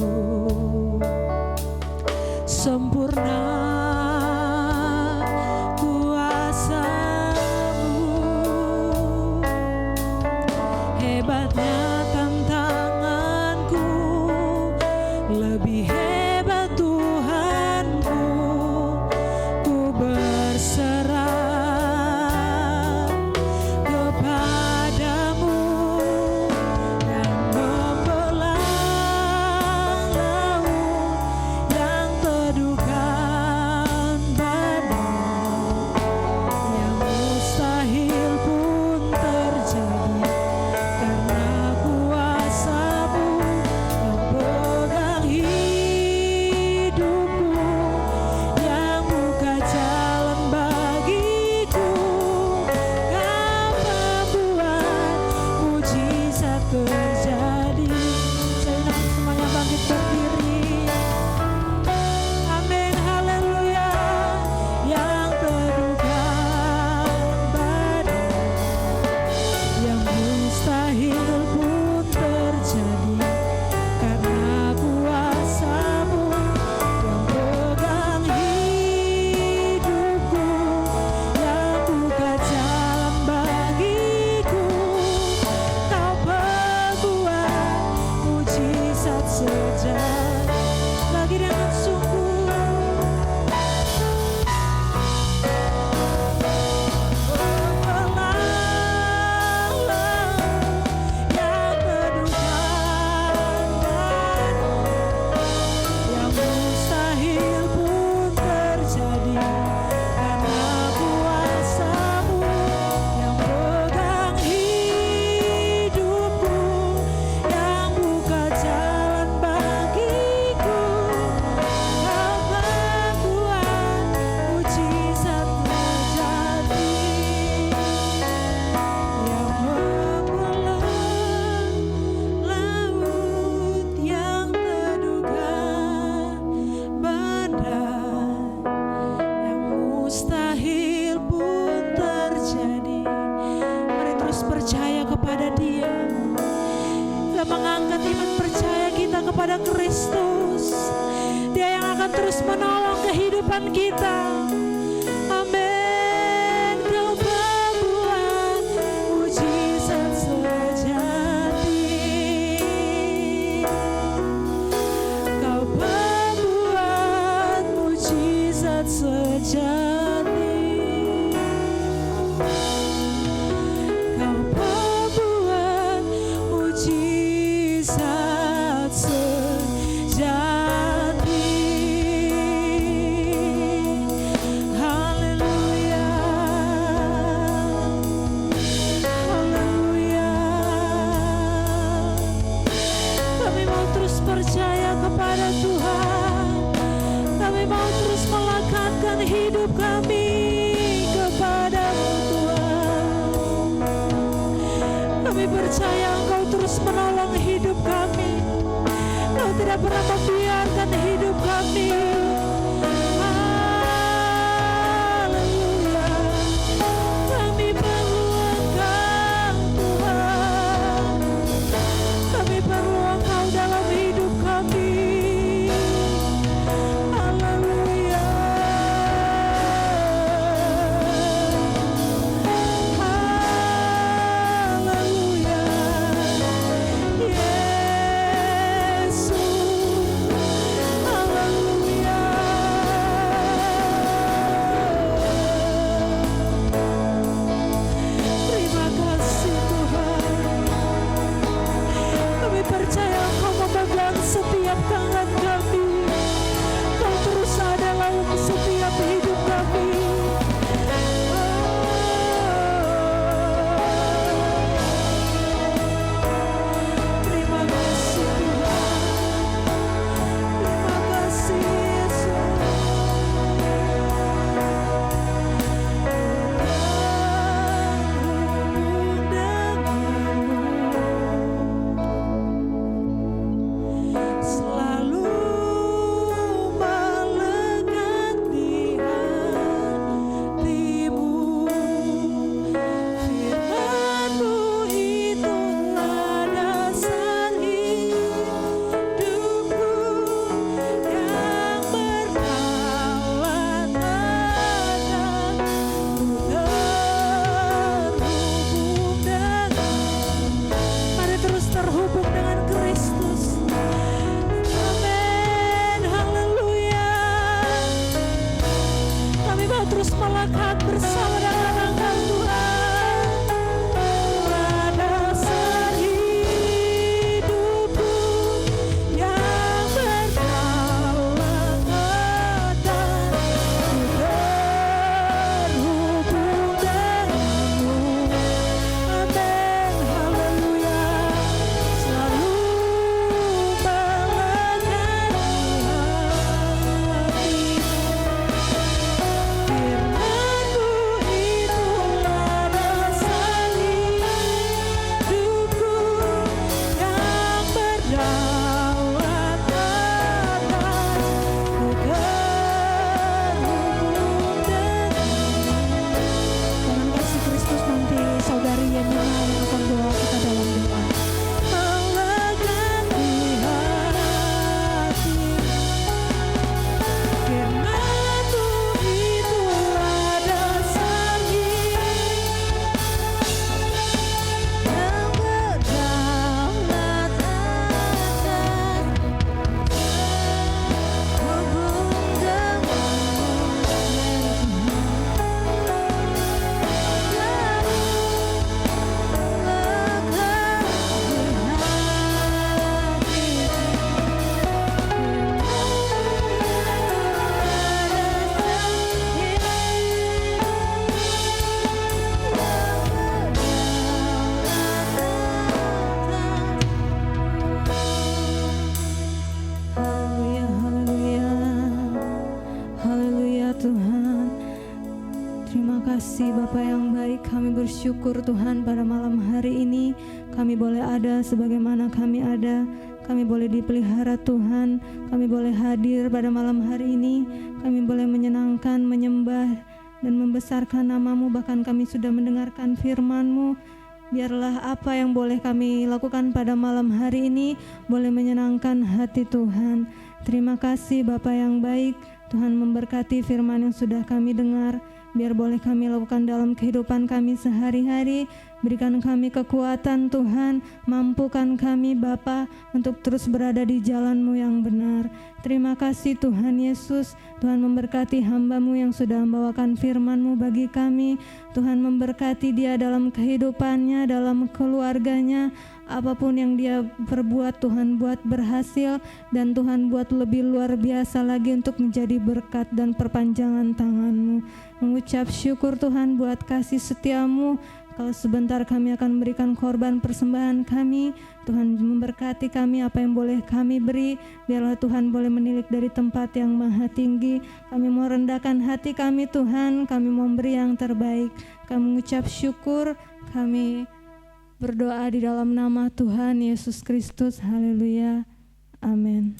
mustahil pun terjadi. Mari terus percaya kepada Dia. Kita mengangkat iman percaya kita kepada Kristus. Dia yang akan terus menolong kehidupan kita. Amin. Kau pembuat mujizat sejati. Kau pembuat mujizat sejati. Kau pembuat mujizat sejati. Haleluya. Haleluya. Kami mau terus percaya kepada Tuhan. Kami mau terus melekatkan hidup kami kepada-Mu Tuhan. Kami percaya Engkau terus menolong hidup kami. Engkau tidak pernah membiarkan hidup kami. Haleluya. Kami perlu Engkau Tuhan. Kami perlu Engkau dalam hidup kami. Haleluya. Haleluya. Yesus. Haleluya. Terima kasih Tuhan. Kami percaya Engkau memegang setiap tangan kami. Engkau terus ada dalam setiap hidup kami. Terima kasih Tuhan. Terima kasih Yesus. Selalu melekat di hatimu. Firman-Mu itulah dasar hidupku yang bertaulat akan terhubung dengan. Mari terus terhubung dengan Kristus. Amin. Haleluya. Kami mau terus melekat bersama dengan Engkau Tuhan. Telah dasar hidupku yang bertaulat akan terhubung denganmu. Amin. Haleluya. Selalu melekat di hatimu. Firman-Mu itulah dasar hidupku yang berdaulat akan terhubung denganmu. Dengan kasih Kristus nanti saudari Yemina yang akan doa kita dalam doa. Melekat di hati. Firman-Mu itulah dasar hidup yang berdaulat akan terhubung Haleluya, haleluya. Haleluya Tuhan. Terima kasih Bapa yang baik. Kami bersyukur Tuhan pada malam hari ini kami boleh ada sebagaimana kami ada. Kami boleh dipelihara Tuhan. Kami boleh hadir pada malam hari ini. Kami boleh menyenangkan, menyembah dan membesarkan nama-Mu. Bahkan kami sudah mendengarkan firman-Mu. Biarlah apa yang boleh kami lakukan pada malam hari ini boleh menyenangkan hati Tuhan. Terima kasih Bapa yang baik. Tuhan memberkati firman yang sudah kami dengar. Biar boleh kami lakukan dalam kehidupan kami sehari-hari. Berikan kami kekuatan Tuhan. Mampukan kami Bapa untuk terus berada di jalan-Mu yang benar. Terima kasih Tuhan Yesus. Tuhan memberkati hamba-Mu yang sudah membawakan firman-Mu bagi kami. Tuhan memberkati dia dalam kehidupannya, dalam keluarganya. Apapun yang dia perbuat, Tuhan buat berhasil. Dan Tuhan buat lebih luar biasa lagi untuk menjadi berkat dan perpanjangan tangan-Mu. Mengucap syukur Tuhan buat kasih setia-Mu. Kalau sebentar kami akan memberikan korban persembahan kami, Tuhan memberkati kami apa yang boleh kami beri. Biarlah Tuhan boleh menilik dari tempat yang maha tinggi. Kami mau rendahkan hati kami Tuhan, kami mau beri yang terbaik. Kami mengucap syukur, kami berdoa di dalam nama Tuhan Yesus Kristus. Haleluya. Amin.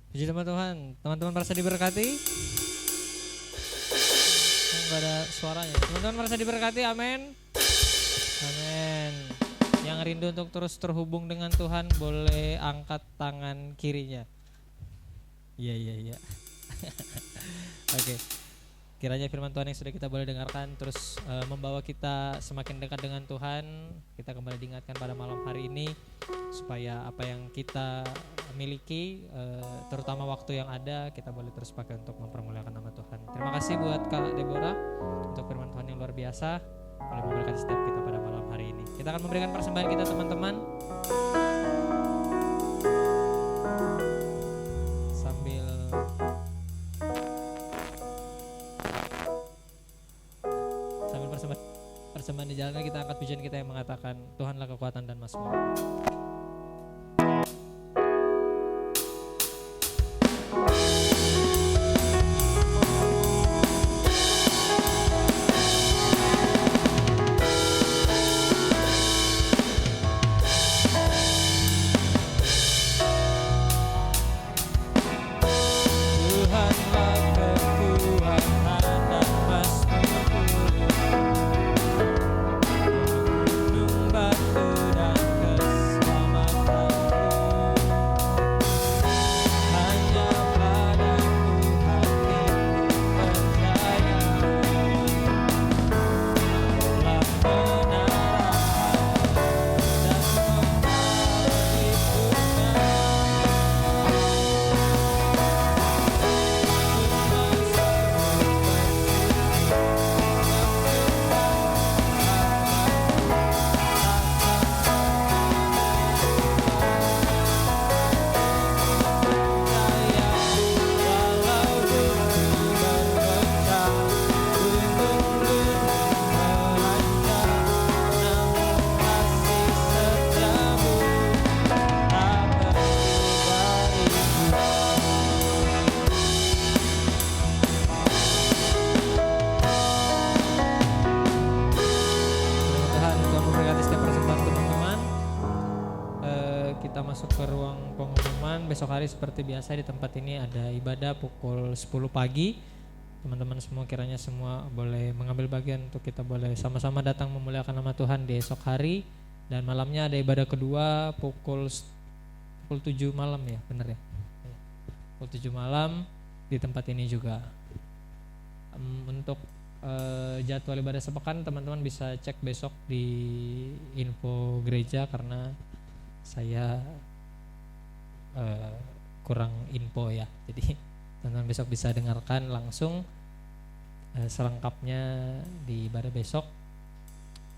Puji nama Tuhan. Teman-teman merasa diberkati? Enggak ada suaranya. Teman-teman merasa diberkati? Amin. Amin. Yang rindu untuk terus terhubung dengan Tuhan boleh angkat tangan kirinya. Iya. Oke. Kiranya firman Tuhan yang sudah kita boleh dengarkan terus membawa kita semakin dekat dengan Tuhan. Kita kembali diingatkan pada malam hari ini supaya apa yang kita miliki, terutama waktu yang ada, kita boleh terus pakai untuk mempermuliakan nama Tuhan. Terima kasih buat Kak Deborah untuk firman Tuhan yang luar biasa, boleh memberkati setiap kita pada malam hari ini. Kita akan memberikan persembahan kita teman-teman. Sambil persembahan di jalannya kita angkat pujian kita yang mengatakan Tuhanlah kekuatan dan mazmur. Masuk ke ruang pengumuman. Besok hari seperti biasa di tempat ini ada ibadah pukul 10 pagi. Teman-teman semua kiranya semua boleh mengambil bagian untuk kita boleh sama-sama datang memuliakan nama Tuhan di esok hari. Dan malamnya ada ibadah kedua pukul 7 malam ya, benar ya? Pukul 7 malam di tempat ini juga. Untuk jadwal ibadah sepekan teman-teman bisa cek besok di info gereja karena saya kurang info ya, jadi teman-teman besok bisa dengarkan langsung selengkapnya di ibadah besok.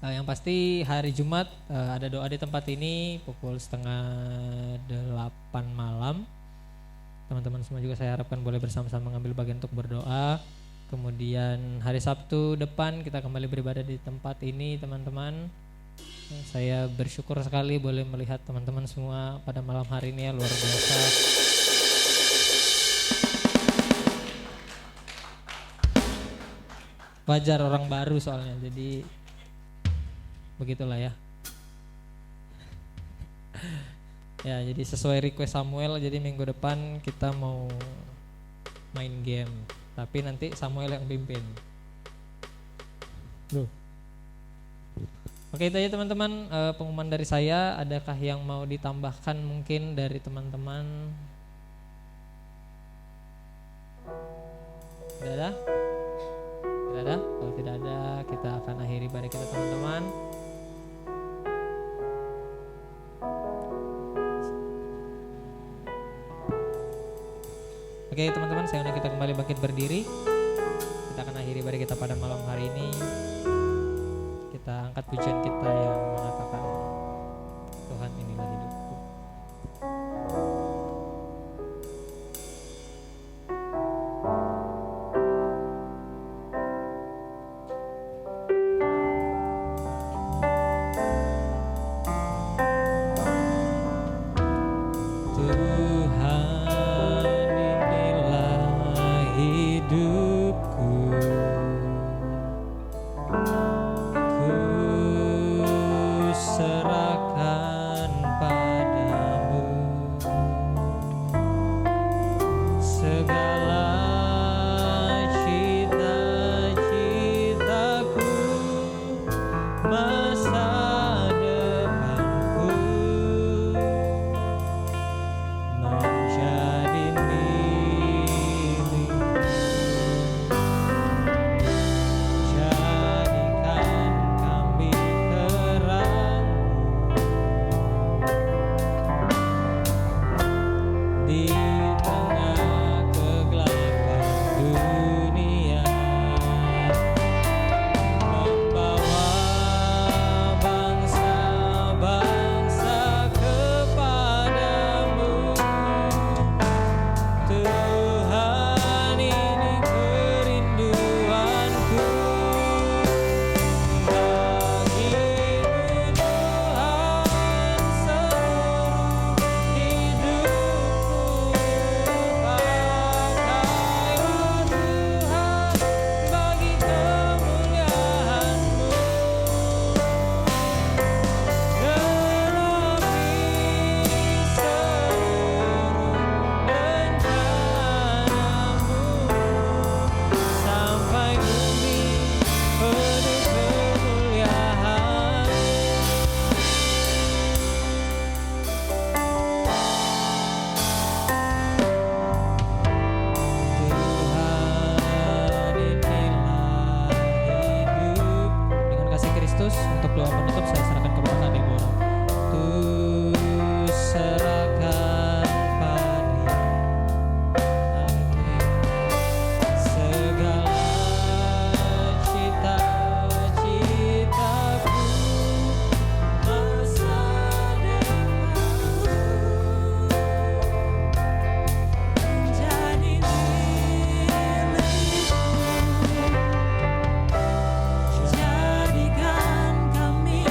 Yang pasti hari Jumat ada doa di tempat ini pukul 7:30 malam. Teman-teman semua juga saya harapkan boleh bersama-sama mengambil bagian untuk berdoa. Kemudian hari Sabtu depan kita kembali beribadah di tempat ini teman-teman. Saya bersyukur sekali boleh melihat teman-teman semua pada malam hari ini ya, luar biasa. Wajar orang baru soalnya, jadi begitulah ya. Ya, jadi sesuai request Samuel, jadi minggu depan kita mau main game, tapi nanti Samuel yang pimpin. Loh. Oke, itu aja teman-teman, pengumuman dari saya. Adakah yang mau ditambahkan mungkin dari teman-teman? Tidak ada? Tidak ada? Kalau tidak ada, kita akan akhiri ibadah kita teman-teman. Oke teman-teman, sekarang kita kembali bangkit berdiri. Kita akan akhiri ibadah kita pada malam hari ini. Kita angkat pujian kita yang mengatakan Tuhan inilah hidupku. Untuk doa penutup saya serahkan kepada Deborah. Serahkan pada segala cita-citaku, masa depanku menjadi milikku. Jadikan kami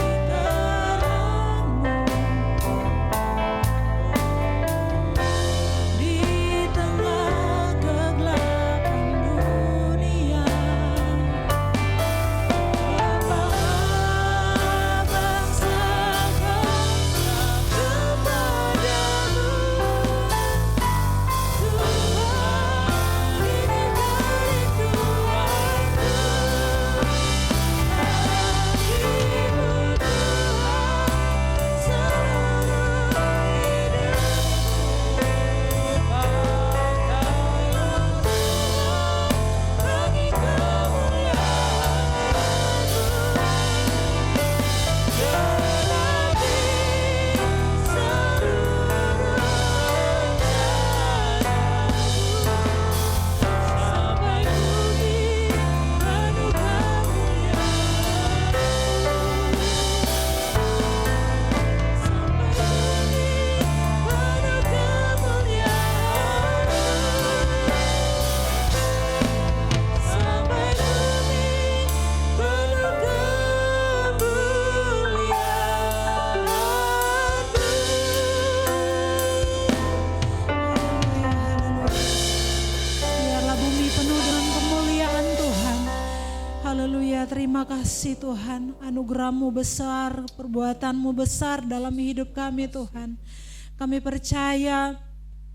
kasih Tuhan, anugerah-Mu besar, perbuatan-Mu besar dalam hidup kami Tuhan. Kami percaya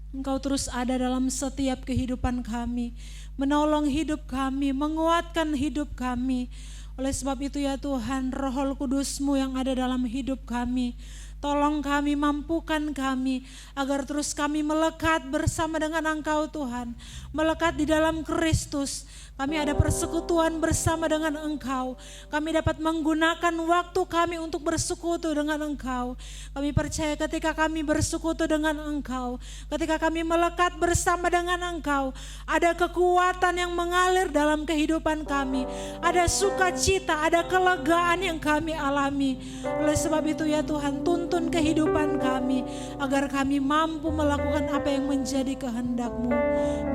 Engkau terus ada dalam setiap kehidupan kami, menolong hidup kami, menguatkan hidup kami. Oleh sebab itu ya Tuhan, Roh Kudus-Mu yang ada dalam hidup kami, tolong kami, mampukan kami, agar terus kami melekat bersama dengan Engkau Tuhan, melekat di dalam Kristus. Kami ada persekutuan bersama dengan Engkau. Kami dapat menggunakan waktu kami untuk bersekutu dengan Engkau. Kami percaya ketika kami bersekutu dengan Engkau, ketika kami melekat bersama dengan Engkau, ada kekuatan yang mengalir dalam kehidupan kami. Ada sukacita, ada kelegaan yang kami alami. Oleh sebab itu ya Tuhan, tuntun kehidupan kami, agar kami mampu melakukan apa yang menjadi kehendak-Mu.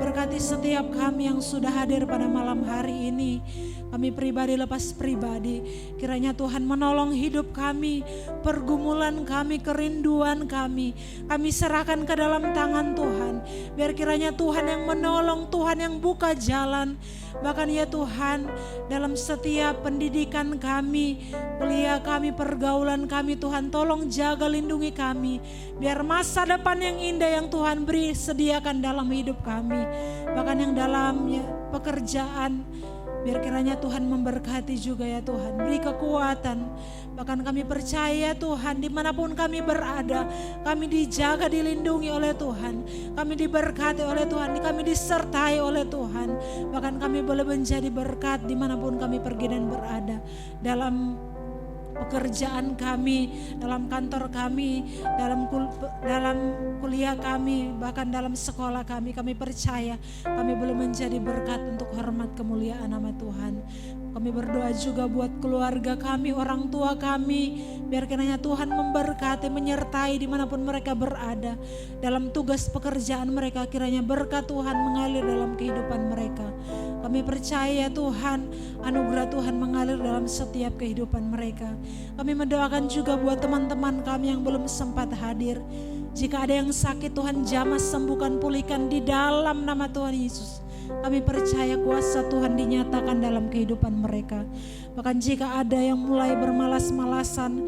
Berkati setiap kami yang sudah hadir pada malam hari ini, kami pribadi lepas pribadi, kiranya Tuhan menolong hidup kami, pergumulan kami, kerinduan kami serahkan ke dalam tangan Tuhan. Biar kiranya Tuhan yang menolong, Tuhan yang buka jalan. Bahkan ya Tuhan, dalam setiap pendidikan kami, kuliah kami, pergaulan kami, Tuhan tolong jaga, lindungi kami. Biar masa depan yang indah yang Tuhan beri sediakan dalam hidup kami. Bahkan yang dalamnya pekerjaan, biar kiranya Tuhan memberkati juga ya Tuhan, beri kekuatan. Bahkan kami percaya Tuhan, dimanapun kami berada, kami dijaga, dilindungi oleh Tuhan, kami diberkati oleh Tuhan, kami disertai oleh Tuhan. Bahkan kami boleh menjadi berkat dimanapun kami pergi dan berada, dalam pekerjaan kami, dalam kantor kami, dalam kuliah kami, bahkan dalam sekolah kami. Kami percaya kami boleh menjadi berkat untuk hormat kemuliaan nama Tuhan. Kami berdoa juga buat keluarga kami, orang tua kami, biar kiranya Tuhan memberkati, menyertai dimanapun mereka berada. Dalam tugas pekerjaan mereka, kiranya berkat Tuhan mengalir dalam kehidupan mereka. Kami percaya Tuhan, anugerah Tuhan mengalir dalam setiap kehidupan mereka. Kami mendoakan juga buat teman-teman kami yang belum sempat hadir. Jika ada yang sakit, Tuhan jamah, sembuhkan, pulihkan di dalam nama Tuhan Yesus. Kami percaya kuasa Tuhan dinyatakan dalam kehidupan mereka. Bahkan jika ada yang mulai bermalas-malasan,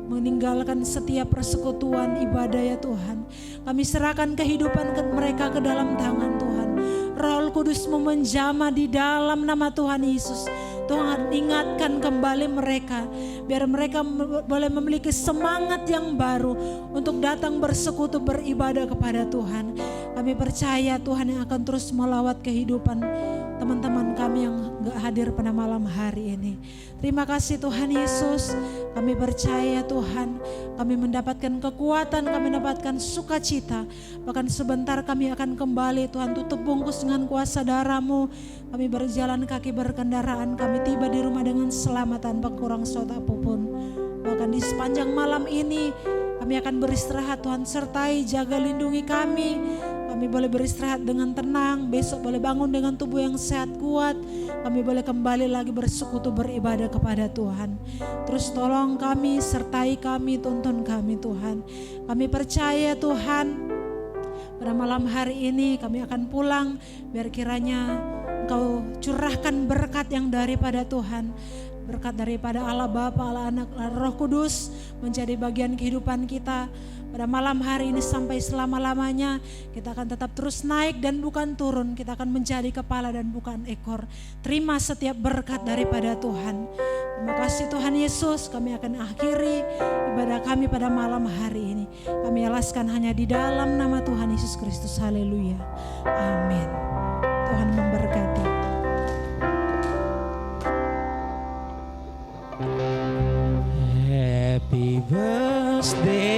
meninggalkan setiap persekutuan ibadah ya Tuhan, kami serahkan kehidupan mereka ke dalam tangan Tuhan. Roh Kudus-Mu menjamah di dalam nama Tuhan Yesus. Tuhan ingatkan kembali mereka, biar mereka boleh memiliki semangat yang baru untuk datang bersekutu, beribadah kepada Tuhan. Kami percaya Tuhan yang akan terus melawat kehidupan teman-teman kami yang gak hadir pada malam hari ini. Terima kasih Tuhan Yesus. Kami percaya Tuhan, kami mendapatkan kekuatan, kami mendapatkan sukacita. Bahkan sebentar kami akan kembali Tuhan, tutup bungkus dengan kuasa darah-Mu. Kami berjalan kaki, berkendaraan, kami tiba di rumah dengan selamat tanpa kurang suatu apapun. Bahkan di sepanjang malam ini kami akan beristirahat Tuhan, sertai jaga lindungi kami. Kami boleh beristirahat dengan tenang, besok boleh bangun dengan tubuh yang sehat kuat. Kami boleh kembali lagi bersekutu, beribadah kepada Tuhan. Terus tolong kami, sertai kami, tuntun kami Tuhan. Kami percaya Tuhan, pada malam hari ini kami akan pulang, biar kiranya Engkau curahkan berkat yang daripada Tuhan. Berkat daripada Allah Bapa, Allah Anak, Allah Roh Kudus menjadi bagian kehidupan kita. Pada malam hari ini sampai selama-lamanya kita akan tetap terus naik dan bukan turun. Kita akan menjadi kepala dan bukan ekor. Terima setiap berkat daripada Tuhan. Terima kasih Tuhan Yesus. Kami akan akhiri ibadah kami pada malam hari ini. Kami alaskan hanya di dalam nama Tuhan Yesus Kristus. Haleluya. Amin. Tuhan memberkati. Happy birthday